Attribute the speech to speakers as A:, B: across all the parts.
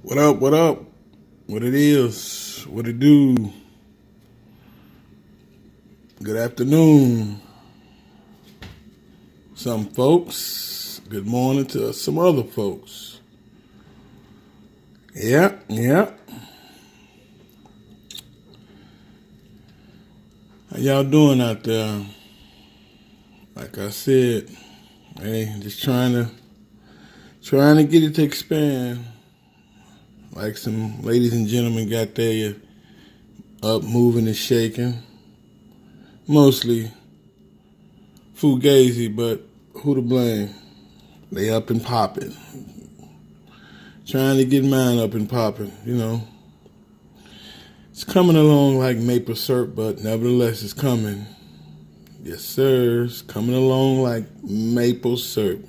A: What up? What up? What it is? What it do? Good afternoon, some folks. Good morning to some other folks. Yep. How y'all doing out there? Like I said, hey, just trying to get it to expand. Like some ladies and gentlemen got there up, moving and shaking. Mostly fugazi, but who to blame? They up and popping. Trying to get mine up and popping, It's coming along like maple syrup, but nevertheless it's coming. Yes, sir. It's coming along like maple syrup.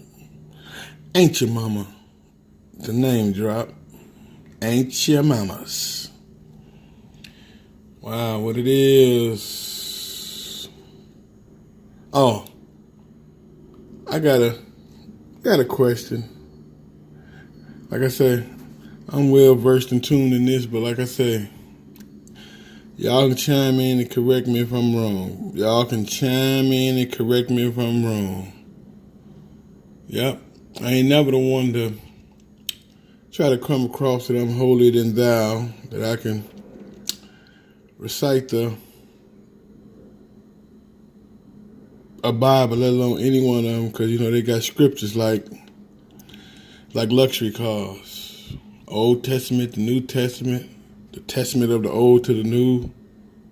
A: Ain't your mama? The name drop. Ain't your mama's. Wow, what it is. Oh, I got a question. Like I say, I'm well versed and tuned in this, but like I say, y'all can chime in and correct me if I'm wrong. Yep. I ain't never the one to try to come across that I'm holier than thou, that I can recite a Bible, let alone any one of them, because, they got scriptures like luxury cars. Old Testament, the New Testament, the Testament of the Old to the New,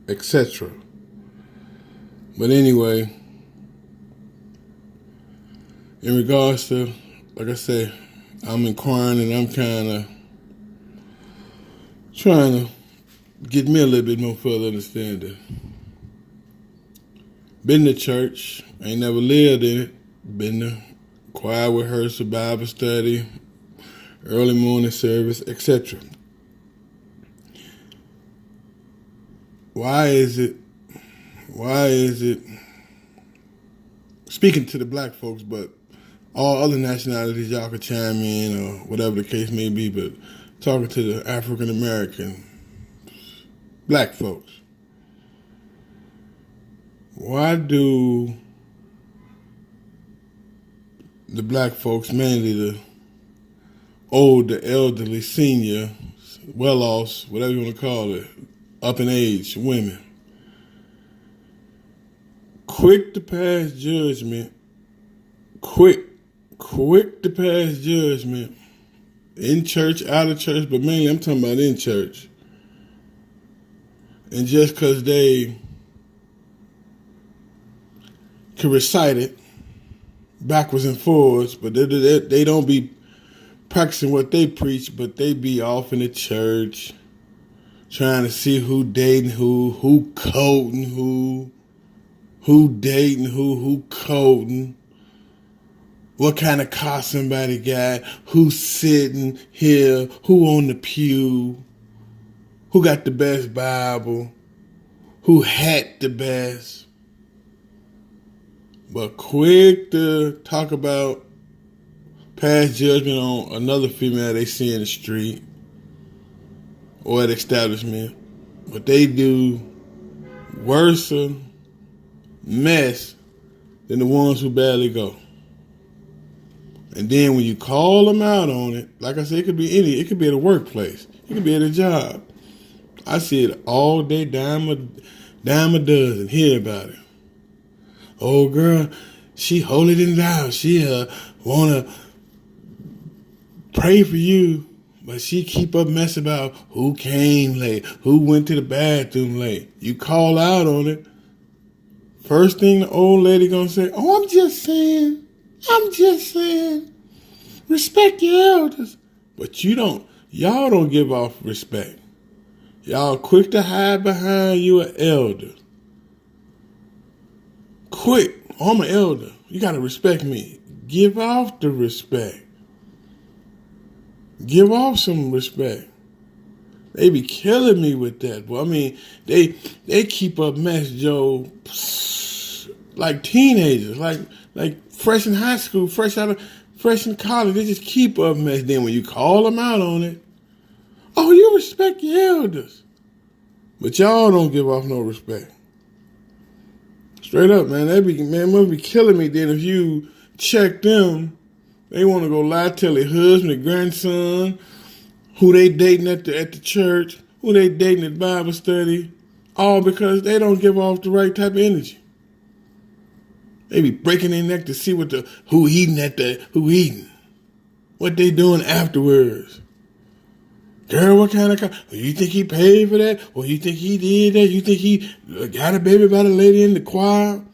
A: etc. But anyway, in regards to, like I say, I'm inquiring and I'm kind of trying to get me a little bit more further understanding. Been to church, ain't never lived in it. Been to choir rehearsal, Bible study, early morning service, etc. Why is it, speaking to the black folks, but all other nationalities, y'all could chime in or whatever the case may be, but talking to the African American black folks, why do the black folks, mainly the old, the elderly, senior, well-offs, whatever you want to call it, up in age women, quick to pass judgment in church, out of church, but mainly I'm talking about in church. And just because they can recite it backwards and forwards, but they don't be practicing what they preach, but they be off in the church trying to see who dating who courting who dating who courting, what kind of car somebody got, who's sitting here, who on the pew, who got the best Bible, who had the best. But quick to talk about pass judgment on another female they see in the street or at establishment. But they do worse mess than the ones who barely go. And then when you call them out on it, like I said, it could be at a workplace. It could be at a job. I see it all day, dime a dozen, hear about it. Oh girl, she holier than thou. She wanna pray for you, but she keep up mess about who came late, who went to the bathroom late. You call out on it. First thing the old lady gonna say, oh, I'm just saying. Respect your elders. But y'all don't give off respect. Y'all quick to hide behind you an elder. Quick, oh, I'm an elder. You gotta respect me. Give off the respect. Give off some respect. They be killing me with that. Well, I mean, they keep up mess, Joe, like teenagers, like fresh in high school, fresh in college. They just keep up mess. Then when you call them out on it, Oh, you respect your elders. But y'all don't give off no respect. Straight up, man. Man, must be killing me then if you check them. They want to go lie, tell their husband, their grandson, who they dating at the church, who they dating at Bible study, all because they don't give off the right type of energy. They be breaking their neck to see who eating, what they doing afterwards. Girl, what kind of car? Well, you think he paid for that? Or you think he did that? You think he got a baby by the lady in the choir?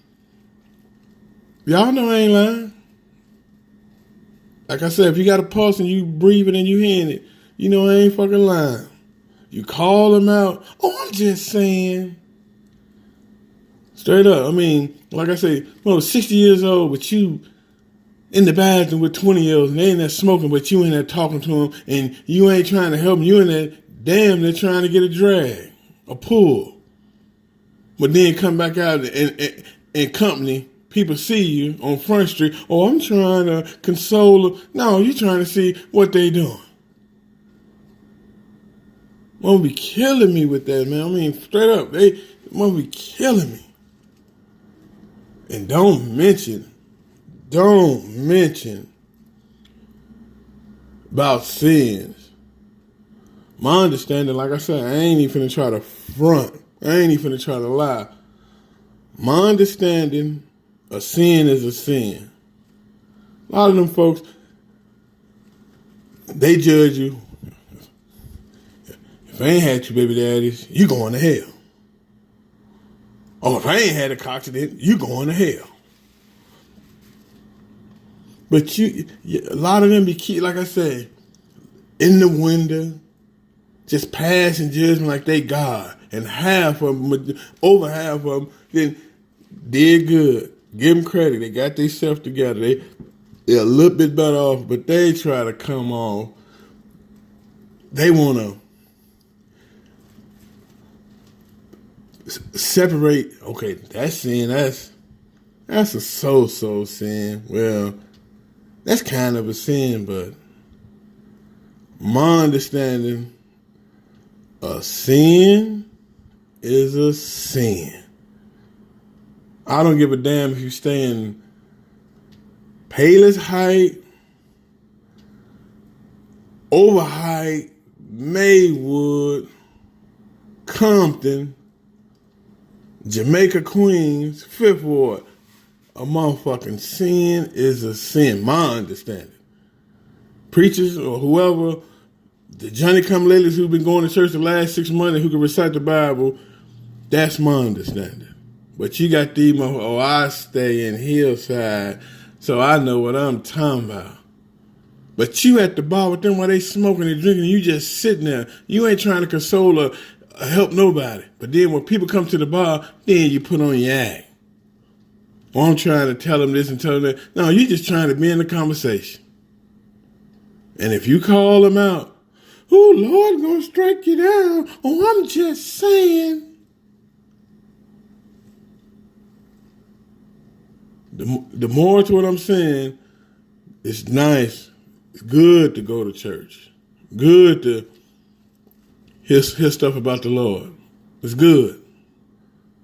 A: Y'all know I ain't lying. Like I said, if you got a pulse and you breathe it and you hearing it, you know I ain't fucking lying. You call them out. Oh, I'm just saying. Straight up. I mean, like I say, 60 years old, but you in the bathroom with 20-year-olds and they in there smoking, but you in there talking to them and you ain't trying to help them. You in there, damn, they're trying to get a drag, a pull. But then come back out and company, people see you on Front Street. Oh, I'm trying to console them. No, you're trying to see what they doing. Must be killing me with that, man. I mean, straight up, they must be killing me. And don't mention about sins. My understanding, like I said, I ain't even finna try to front. I ain't even finna try to lie. My understanding, a sin is a sin. A lot of them folks, they judge you. If I ain't had two baby daddies, you going to hell. Oh, if I ain't had a accident, you going to hell. But a lot of them be, like I say, in the window, just passing judgment like they God. And over half of them, then did good. Give them credit. They got themselves together. They're a little bit better off, but they try to come on. They want to separate. Okay, that's sin. That's a so sin. Well, that's kind of a sin, but my understanding, a sin is a sin. I don't give a damn if you stay in Payless Heights, Overheight, Maywood, Compton, Jamaica, Queens, Fifth Ward. A motherfucking sin is a sin, my understanding. Preachers or whoever, the Johnny come latelys who've been going to church the last 6 months and who can recite the Bible, that's my understanding. But you got these motherfuckers, I stay in Hillside, so I know what I'm talking about. But you at the bar with them while they smoking and drinking, you just sitting there. You ain't trying to console or help nobody. But then when people come to the bar, then you put on your act. Or I'm trying to tell them this and tell them that. No, you're just trying to be in the conversation. And if you call them out, oh, Lord, gonna strike you down. Oh, I'm just saying. The more to what I'm saying, it's nice. It's good to go to church. Good to hear stuff about the Lord. It's good.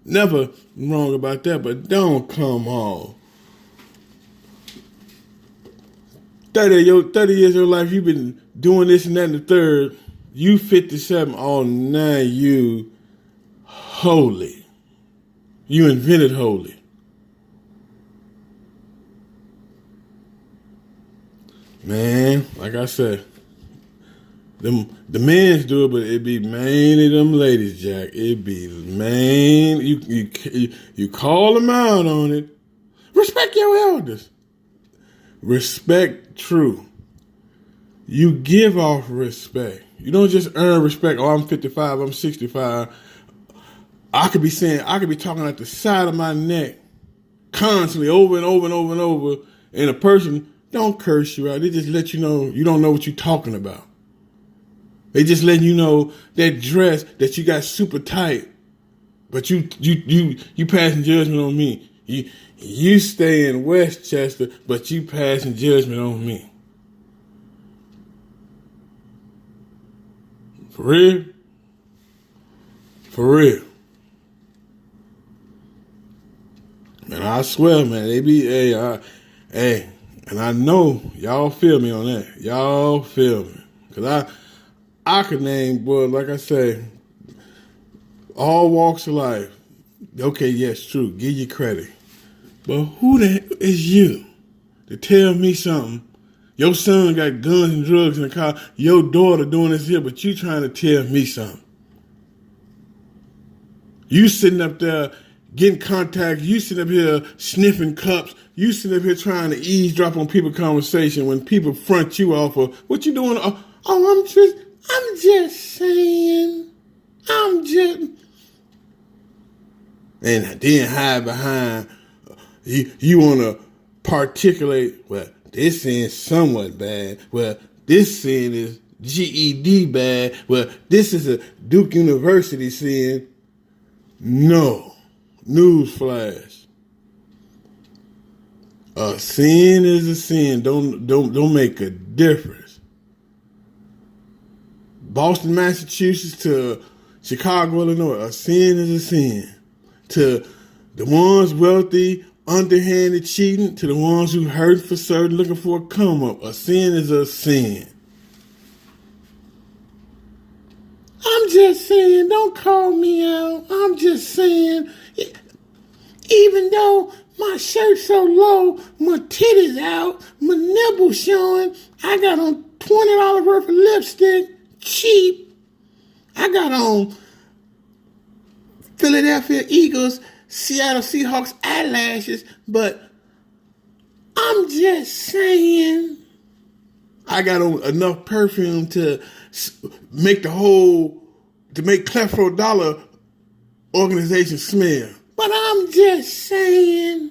A: Never wrong about that, but don't come on. 30 years of your life, you've been doing this and that and the third. You 57, oh, now you holy. You invented holy. Man, like I said, the men's do it, but it be mainly them ladies, Jack. It be main. You call them out on it. Respect your elders. Respect true. You give off respect. You don't just earn respect. Oh, I'm 55. I'm 65. I could be talking at the side of my neck constantly over and over and over and over, and a person don't curse you out. They just let you know you don't know what you're talking about. They just letting you know that dress that you got super tight, but you passing judgment on me. You stay in Westchester, but you passing judgment on me. For real? For real. And I swear, man, they be, and I know y'all feel me on that. Y'all feel me. Because I could name, boy, like I say, all walks of life. Okay, yes, true. Give you credit. But who the heck is you to tell me something? Your son got guns and drugs in the car. Your daughter doing this here, but you trying to tell me something. You sitting up there getting contact. You sitting up here sniffing cups. You sitting up here trying to eavesdrop on people's conversation when people front you off of what you doing. I'm just saying. And then hide behind, you want to particulate, well, this sin somewhat bad. Well, this sin is GED bad. Well, this is a Duke University sin. No. Newsflash. A sin is a sin. Don't make a difference. Boston, Massachusetts to Chicago, Illinois. A sin is a sin. To the ones wealthy, underhanded, cheating, to the ones who hurt for certain, looking for a come up. A sin is a sin. I'm just saying, don't call me out. I'm just saying, even though my shirt's so low, my titties out, my nipples showing, I got on $20 worth of lipstick, cheap. I got on Philadelphia Eagles, Seattle Seahawks eyelashes, but I'm just saying, I got on enough perfume to make Clefro Dollar organization smell. But I'm just saying.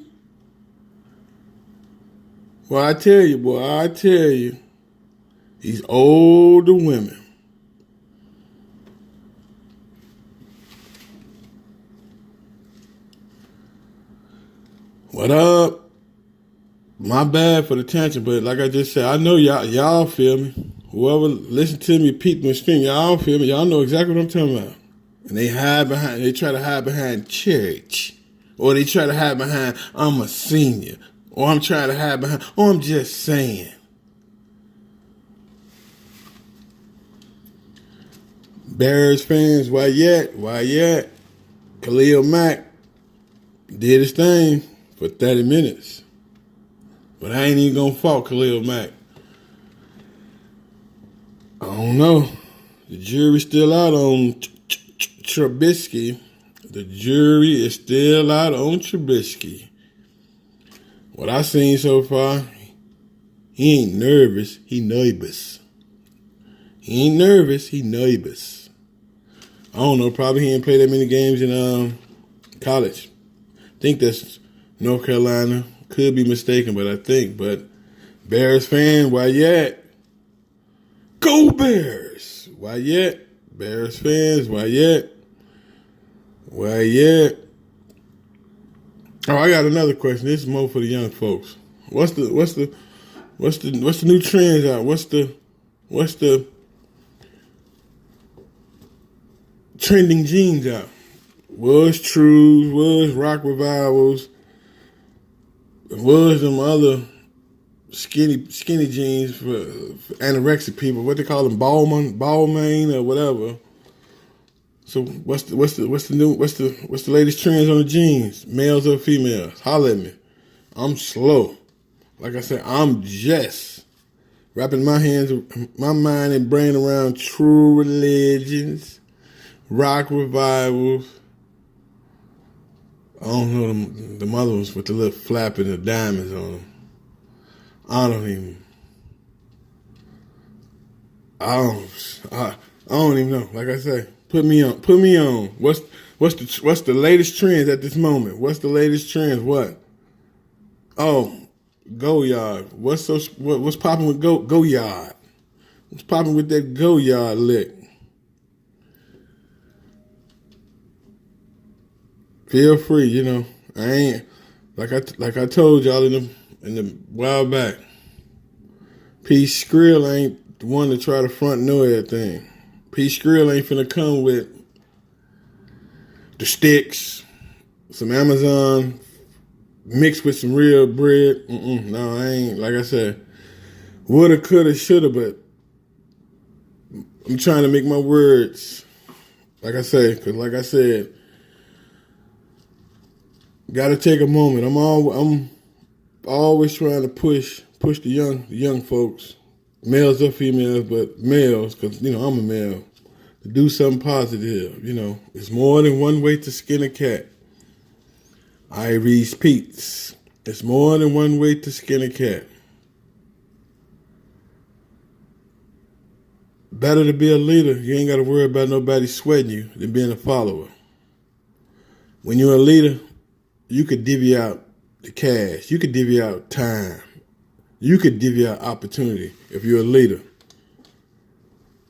A: Well, I tell you, these older women, what up? My bad for the tension, but like I just said, I know y'all feel me. Whoever listen to me, peep me, scream, y'all feel me. Y'all know exactly what I'm talking about. And they try to hide behind church. Or they try to hide behind, I'm a senior. Or I'm trying to hide behind, I'm just saying. Bears fans, why yet? Khalil Mack did his thing for 30 minutes. But I ain't even gonna fault Khalil Mack. I don't know. The jury's still out on Trubisky. The jury is still out on Trubisky. What I seen so far, he ain't nervous, he nervous. He ain't nervous, he nervous. I don't know, probably he ain't played that many games in college. I think that's North Carolina. Could be mistaken, but I think. But Bears fan, why yet? Go Bears! Why yet? Bears fans, why yet? Why yet? Oh, I got another question. This is more for the young folks. What's the new trends out? What's the trending jeans out? Was Trues, was Rock Revivals, was them other skinny jeans for anorexic people? What they call them, Balmain or whatever. So what's the latest trends on the jeans? Males or females? Holler at me. I'm slow. Like I said, I'm just wrapping my mind and brain around True Religions, Rock Revivals. I don't know the other ones with the little flap and the diamonds on them. I don't even know. Like I say, put me on. What's the latest trends at this moment? What's the latest trends? What? Oh, Goyard. What's popping with Goyard? What's popping with that Goyard lick? Feel free, I ain't like I told y'all in the while back. P. Skrill ain't the one to try to front know everything. P. Skrill ain't finna come with the sticks, some Amazon mixed with some real bread. No, I ain't. Like I said, woulda, coulda, shoulda, but I'm trying to make my words, like I say, because like I said, gotta take a moment. I'm always trying to push the young folks, males or females, but males, because I'm a male, to do something positive. It's more than one way to skin a cat. I repeat, it's more than one way to skin a cat. Better to be a leader. You ain't got to worry about nobody sweating you than being a follower. When you're a leader, you could divvy out the cash. You could divvy out time. You could divvy out opportunity if you're a leader.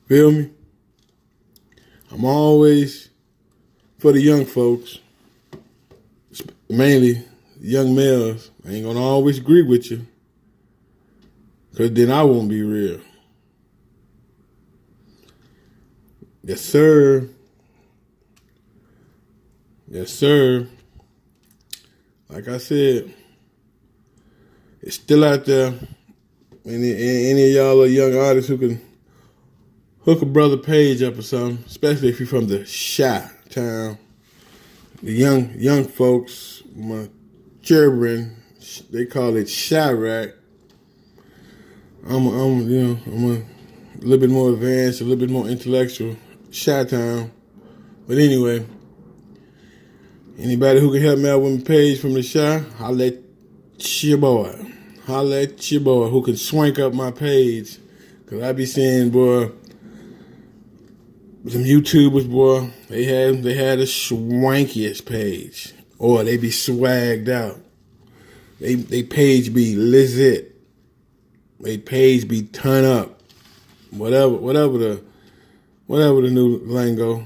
A: Feel me? I'm always for the young folks, mainly young males. I ain't going to always agree with you, because then I won't be real. Yes, sir. Yes, sir. Like I said, it's still out there. Any of y'all are young artists who can hook a brother page up or something, especially if you're from the Chi-Town. The young folks, my children, they call it Chirac. I'm a little bit more advanced, a little bit more intellectual. Chi-Town. But anyway, anybody who can help me out with my page from the Chi, holla at your boy. Holla at your boy who can swank up my page. Because I be seeing, boy, some YouTubers, boy, they had the swankiest page. Or they be swagged out. They page be legit. They page be turn up. Whatever the new lingo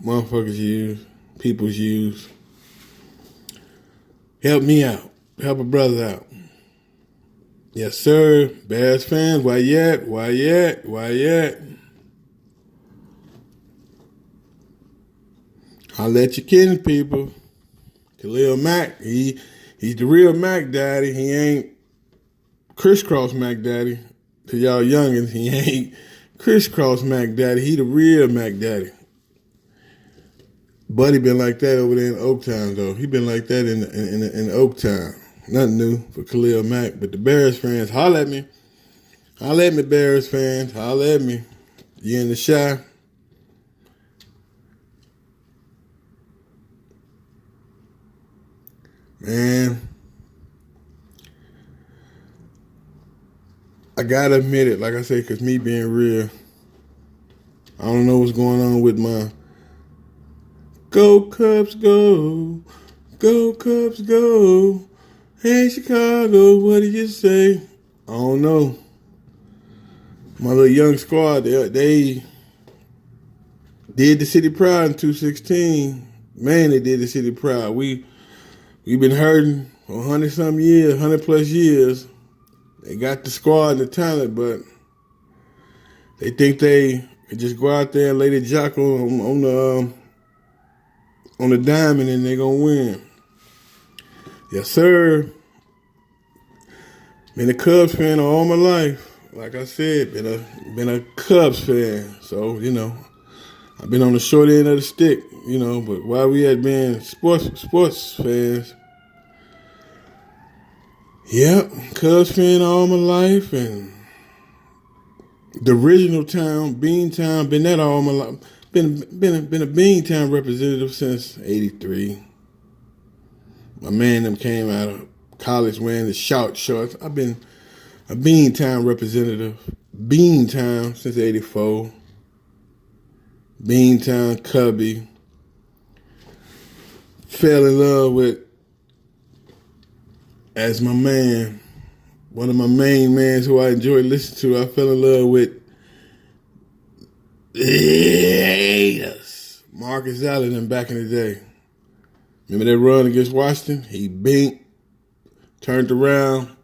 A: motherfuckers use, peoples use. Help me out. Help a brother out. Yes, sir. Bears fans, why yet? Why yet? Why yet? I'll let you kin people. Khalil Mack, he's the real Mac Daddy. He ain't crisscross Mac Daddy. To y'all youngins, he ain't crisscross Mac Daddy. He the real Mac Daddy. Buddy been like that over there in Oaktown, though. He been like that in Oaktown. Nothing new for Khalil Mack. But the Bears fans, holla at me. Holla at me, Bears fans. Holla at me. You in the Chi? Man, I gotta admit it, like I say, because me being real, I don't know what's going on with my Go Cubs go, go Cubs go, hey Chicago, what do you say? I don't know. My little young squad, they did the city proud in 2016. Man, they did the city proud. We've been hurting for 100-some years, 100+ years. They got the squad and the talent, but they think they can just go out there and lay the jock on the diamond and they're gonna win. Yes, sir. Been a Cubs fan all my life. Like I said, been a Cubs fan. So, I've been on the short end of the stick, but while we had been sports fans, yep, Cubs fan all my life, and the original town, Beantown, been that all my life. Been a Beantown representative since '83. My man them came out of college wearing the short shorts. I've been a Beantown representative, Beantown since '84. Beantown Cubby. Fell in love with, as my man, one of my main mans who I enjoy listening to, I fell in love with Marcus Allen back in the day. Remember that run against Washington? He binked, turned around,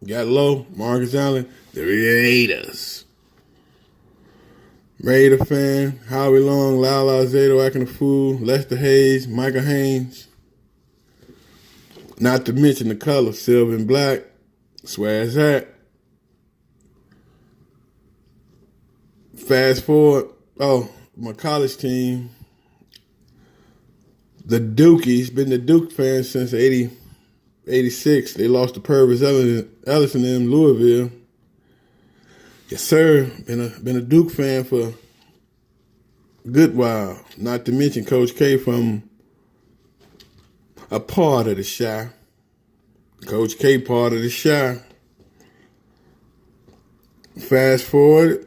A: got low. Marcus Allen, the Raiders. Raider fan, Howie Long, Lyle Alzado acting a fool, Lester Hayes, Michael Haynes. Not to mention the color, silver and black. Swear as that. Fast forward, my college team, the Dukies, been the Duke fans since 86. They lost to Purvis Ellison in Louisville. Yes, sir. Been a Duke fan for a good while. Not to mention Coach K from a part of the Chi. Coach K part of the Chi. Fast forward,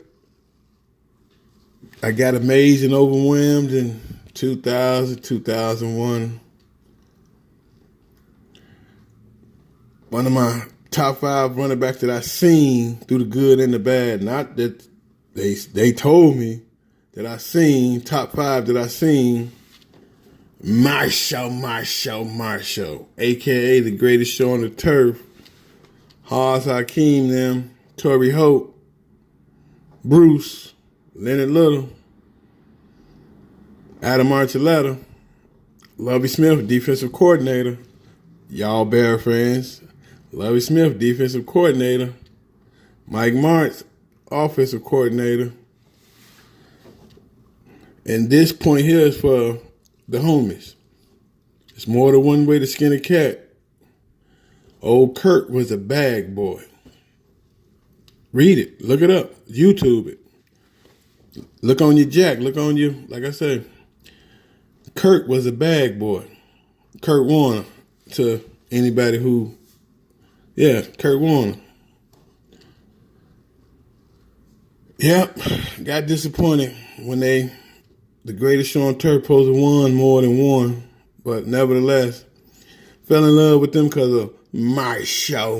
A: I got amazed and overwhelmed in 2000, 2001. One of my top 5 running backs that I seen through the good and the bad. Not that they told me that I seen, top 5 that I seen. Marshall, a.k.a. the greatest show on the turf. Haas Hakeem, them, Torrey Hope, Bruce, Leonard Little, Adam Archuleta, Lovie Smith, defensive coordinator. Y'all Bear fans. Lovie Smith, defensive coordinator. Mike Martz, offensive coordinator. And this point here is for the homies. It's more than one way to skin a cat. Old Kurt was a bag boy. Read it. Look it up. YouTube it. Look on your jack. Look on your, like I said, Kurt was a bag boy. Kurt Warner to anybody who, Kurt Warner. Yep, got disappointed when the greatest show on turf supposed to won more than one, but nevertheless, fell in love with them because of Marshall.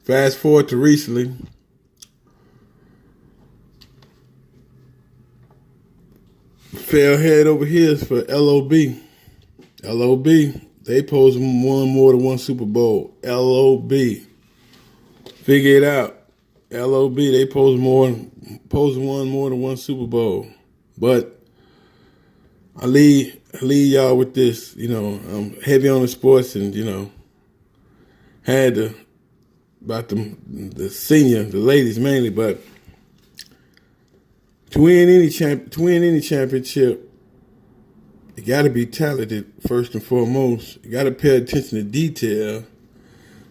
A: Fast forward to recently. Fell head over heels for LOB. LOB, they supposed to won more than one Super Bowl. LOB. Figure it out. LOB, they supposed to won more than one Super Bowl. But I leave y'all with this, I'm heavy on the sports and, had to, about the senior, the ladies mainly, but to win any championship, you got to be talented first and foremost. You got to pay attention to detail,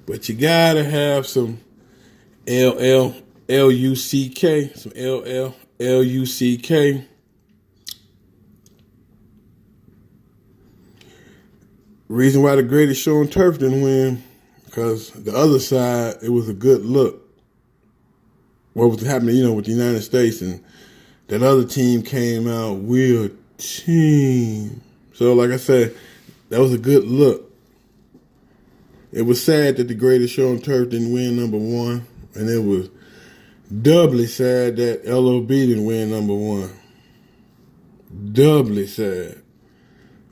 A: but you got to have some L-U-C-K, some L-L-L-U-C-K. Reason why the greatest show on turf didn't win, because the other side, it was a good look. What was happening, with the United States, and that other team came out, we're a team. So, like I said, that was a good look. It was sad that the greatest show on turf didn't win number one, and it was doubly sad that LOB didn't win number one. Doubly sad.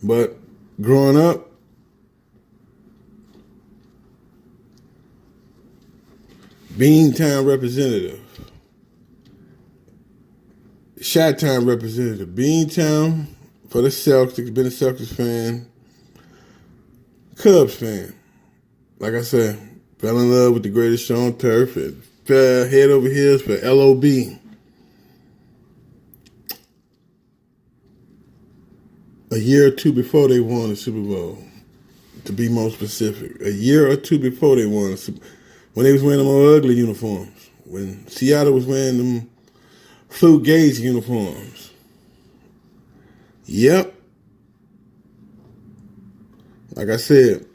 A: But growing up, Beantown representative, Chi-Town representative, Beantown for the Celtics, been a Celtics fan, Cubs fan. Like I said, fell in love with the greatest show on turf and fell head over heels for LOB. A year or two before they won the Super Bowl, to be more specific. A year or two before they won the Super Bowl. When they was wearing them ugly uniforms. When Seattle was wearing them Flu Gaze uniforms. Yep. Like I said,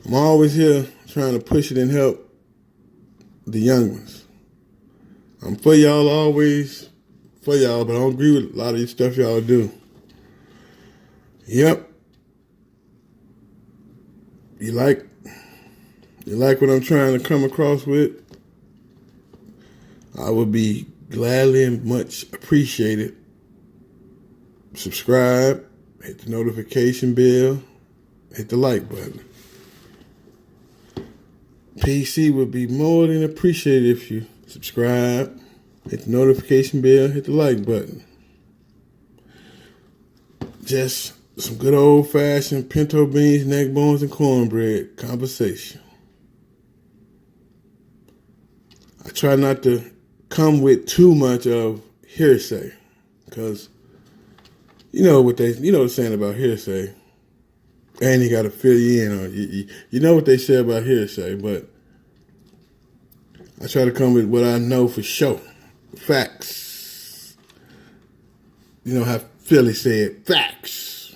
A: I'm always here trying to push it and help the young ones. I'm for y'all, always for y'all, but I don't agree with a lot of the stuff y'all do. Yep. You like what I'm trying to come across with? I would be gladly and much appreciated. Subscribe, hit the notification bell, hit the like button. PC would be more than appreciated if you subscribe, hit the notification bell, hit the like button. Just some good old-fashioned pinto beans, neck bones, and cornbread conversation. I try not to come with too much of hearsay, because you know the saying about hearsay, and you got to fill you in on it. You know what they say about hearsay, but I try to come with what I know for sure, facts. You know how Philly said, facts.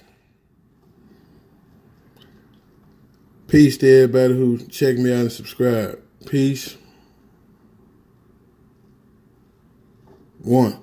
A: Peace to everybody who checked me out and subscribed. Peace. One.